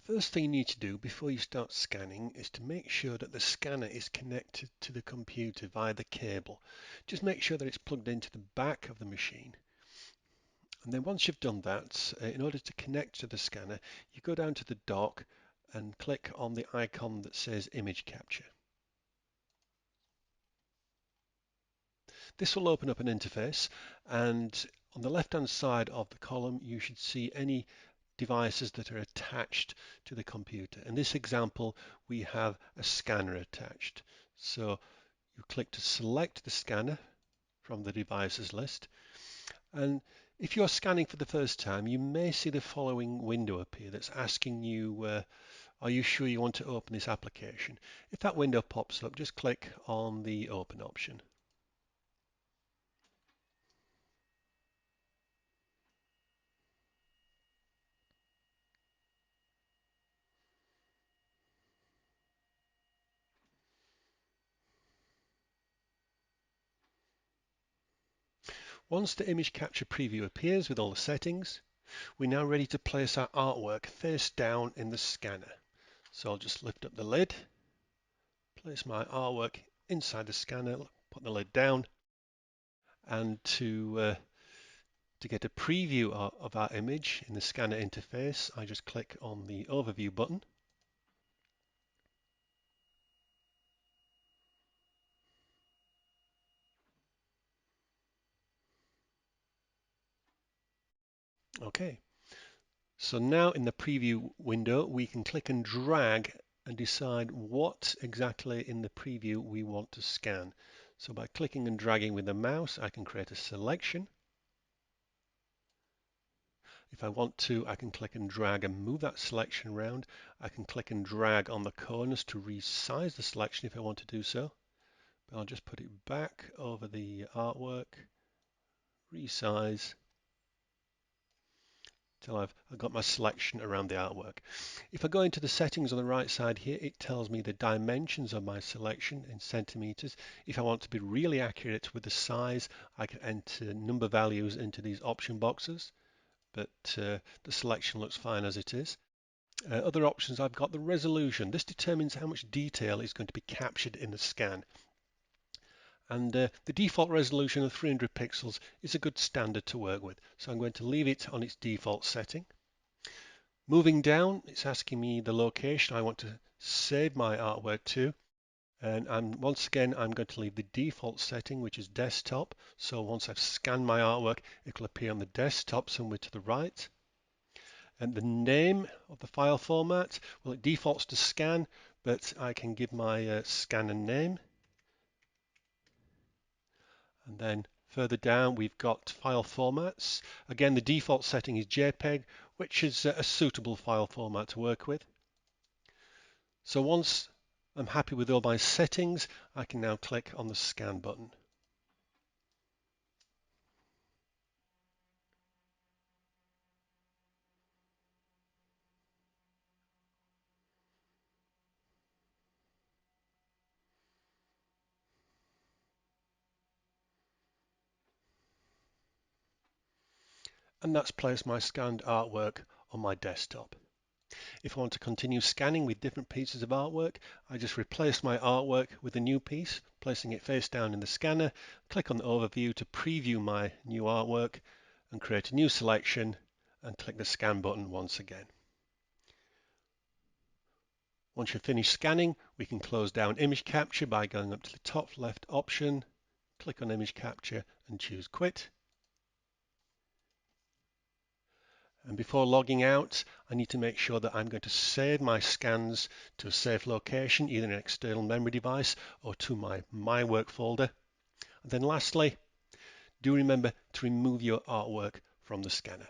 First thing you need to do before you start scanning is to make sure that the scanner is connected to the computer via the cable. Just make sure that it's plugged into the back of the machine. And then once you've done that, in order to connect to the scanner, you go down to the dock and click on the icon that says Image Capture. This will open up an interface, and on the left-hand side of the column, you should see any devices that are attached to the computer. In this example, we have a scanner attached. So you click to select the scanner from the devices list. And if you're scanning for the first time, you may see the following window appear that's asking you, are you sure you want to open this application? If that window pops up, just click on the Open option. Once the image capture preview appears with all the settings, we're now ready to place our artwork face down in the scanner. So I'll just lift up the lid, place my artwork inside the scanner, put the lid down, and to get a preview of our image in the scanner interface, I just click on the Overview button. Okay, so now in the preview window, we can click and drag and decide what exactly in the preview we want to scan. So by clicking and dragging with the mouse, I can create a selection. If I want to, I can click and drag and move that selection around. I can click and drag on the corners to resize the selection if I want to do so. But I'll just put it back over the artwork, resize, till I've got my selection around the artwork. If I go into the settings on the right side here, it tells me the dimensions of my selection in centimeters. If I want to be really accurate with the size, I can enter number values into these option boxes, but the selection looks fine as it is. Other options, I've got the resolution. This determines how much detail is going to be captured in the scan. And the default resolution of 300 pixels is a good standard to work with. So I'm going to leave it on its default setting. Moving down, it's asking me the location I want to save my artwork to. And once again, I'm going to leave the default setting, which is desktop. So once I've scanned my artwork, it will appear on the desktop somewhere to the right. And the name of the file format, well, it defaults to scan, but I can give my scanner name. And then further down, we've got file formats. Again, the default setting is JPEG, which is a suitable file format to work with. So once I'm happy with all my settings, I can now click on the Scan button. And that's placed my scanned artwork on my desktop. If I want to continue scanning with different pieces of artwork, I just replace my artwork with a new piece, placing it face down in the scanner, click on the overview to preview my new artwork and create a new selection and click the Scan button once again. Once you've finished scanning, we can close down Image Capture by going up to the top left option, click on Image Capture and choose Quit. And before logging out, I need to make sure that I'm going to save my scans to a safe location, either an external memory device or to my work folder. And then lastly, do remember to remove your artwork from the scanner.